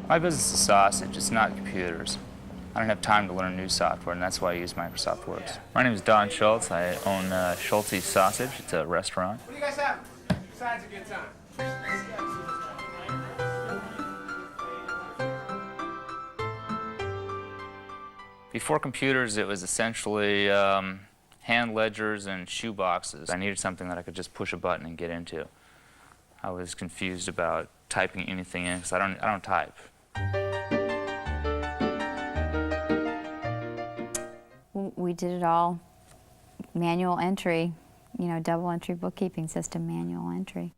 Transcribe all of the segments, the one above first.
My business is sausage, it's not computers. I don't have time to learn new software, and that's why I use Microsoft Works. My name is Don Schultz. I own Schultz's Sausage. It's a restaurant. What do you guys have besides a good time? Before computers, it was essentially hand ledgers and shoe boxes. I needed something that I could just push a button and get into. I was confused about typing anything in because I don't type. We did it all manual entry, you know, double entry bookkeeping system, manual entry.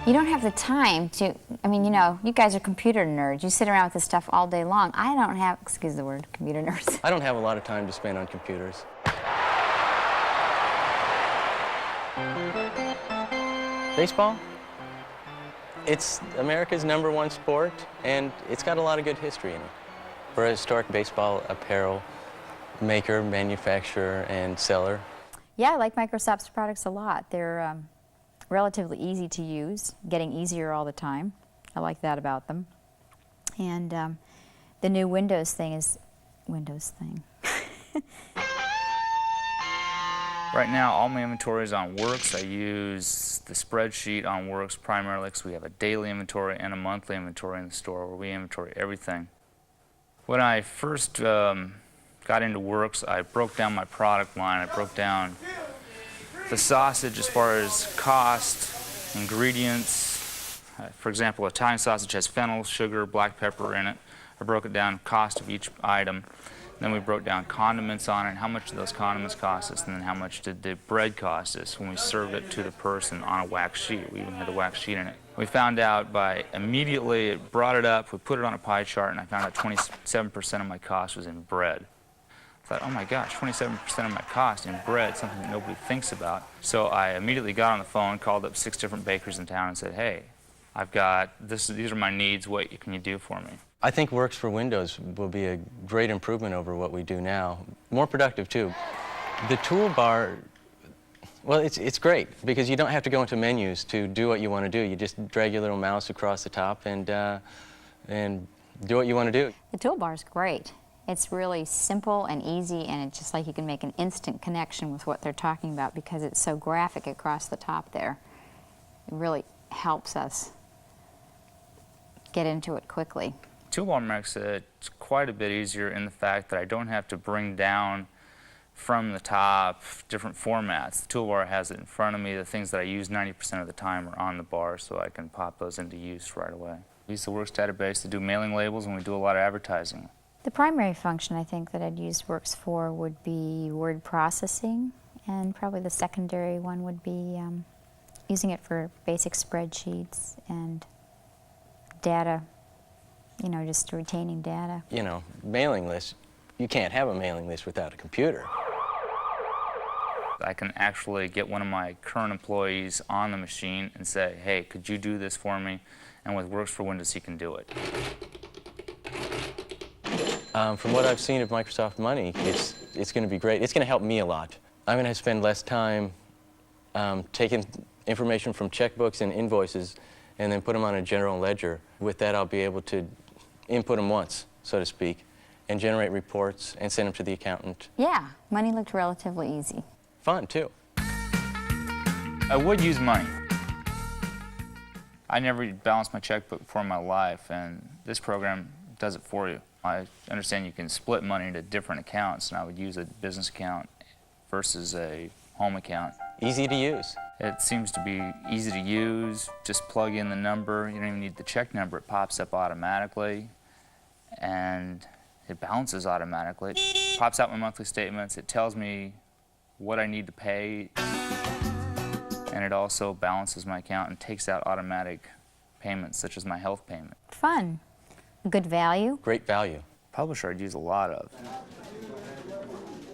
You don't have the time to, I mean, you know, you guys are computer nerds. You sit around with this stuff all day long. I don't have, excuse the word, computer nerds. I don't have a lot of time to spend on computers. Baseball? It's America's #1 sport, and it's got a lot of good history in it. We're a historic baseball apparel maker, manufacturer, and seller. Yeah, I like Microsoft's products a lot. They're relatively easy to use, getting easier all the time. I like that about them. And the new Windows thing is Windows thing. Right now, all my inventory is on Works. I use the spreadsheet on Works primarily because we have a daily inventory and a monthly inventory in the store where we inventory everything. When I first got into Works, I broke down my product line. I broke down the sausage as far as cost, ingredients. For example, Italian sausage has fennel, sugar, black pepper in it. I broke it down, cost of each item. Then we broke down condiments on it, how much did those condiments cost us, and then how much did the bread cost us when we served it to the person on a wax sheet. We even had a wax sheet in it. We found out by immediately, it brought it up, we put it on a pie chart, and I found out 27% of my cost was in bread. I thought, oh my gosh, 27% of my cost in bread, something that nobody thinks about. So I immediately got on the phone, called up 6 different bakers in town and said, hey, I've got this, these are my needs, what can you do for me? I think Works for Windows will be a great improvement over what we do now. More productive, too. The toolbar, well, it's great because you don't have to go into menus to do what you want to do. You just drag your little mouse across the top and do what you want to do. The toolbar is great. It's really simple and easy, and it's just like you can make an instant connection with what they're talking about because it's so graphic across the top there. It really helps us get into it quickly. Toolbar makes it quite a bit easier in the fact that I don't have to bring down from the top different formats. The toolbar has it in front of me. The things that I use 90% of the time are on the bar, so I can pop those into use right away. We use the Works database to do mailing labels, and we do a lot of advertising. The primary function I think that I'd use Works for would be word processing, and probably the secondary one would be using it for basic spreadsheets and data. You know, just retaining data. You know, mailing lists, you can't have a mailing list without a computer. I can actually get one of my current employees on the machine and say, hey, could you do this for me? And with Works for Windows, he can do it. From what I've seen of Microsoft Money, it's going to be great. It's going to help me a lot. I'm going to spend less time taking information from checkbooks and invoices and then put them on a general ledger. With that, I'll be able to input them once, so to speak, and generate reports and send them to the accountant. Yeah, money looked relatively easy. Fun, too. I would use money. I never balanced my checkbook before in my life, and this program does it for you. I understand you can split money into different accounts, and I would use a business account versus a home account. Easy to use. It seems to be easy to use. Just plug in the number. You don't even need the check number. It pops up automatically, and it balances automatically. It pops out my monthly statements. It tells me what I need to pay, and it also balances my account and takes out automatic payments, such as my health payment. Fun. Good value. Great value. Publisher I'd use a lot of.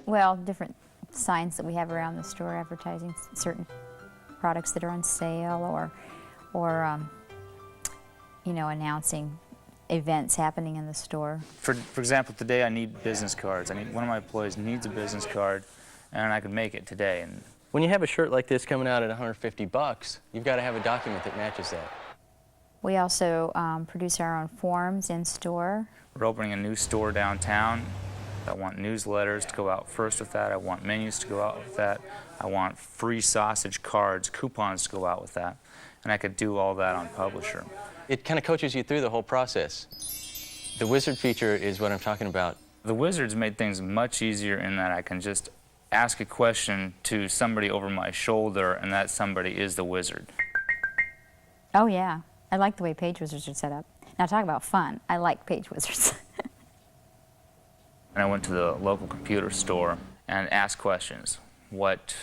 Well, different signs that we have around the store advertising certain products that are on sale, or you know, announcing events happening in the store. For example, today I need business cards. One of my employees needs a business card, and I could make it today. And When you have a shirt like this coming out at 150 bucks, you've got to have a document that matches that. We also produce our own forms in store. We're opening a new store downtown. I want newsletters to go out first with that. I want menus to go out with that. I want free sausage cards, coupons to go out with that. And I could do all that on Publisher. It kind of coaches you through the whole process. The wizard feature is what I'm talking about. The wizards made things much easier in that I can just ask a question to somebody over my shoulder, and that somebody is the wizard. Oh yeah, I like the way page wizards are set up. Now talk about fun. I like page wizards. And I went to the local computer store and asked questions. What's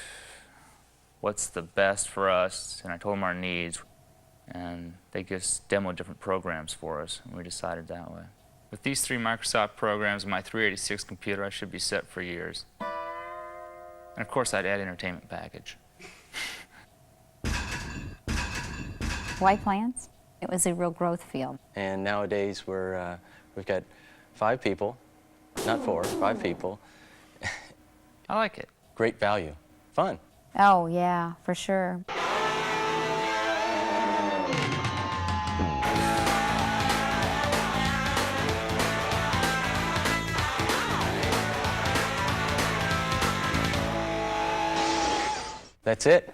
the best for us? And I told them our needs. And they just demoed different programs for us, and we decided that way. With these 3 Microsoft programs and my 386 computer, I should be set for years. And of course, I'd add entertainment package. Why plants? It was a real growth field. And nowadays we've got 5 people, not 4, 5 people. I like it. Great value, fun. Oh yeah, for sure. That's it.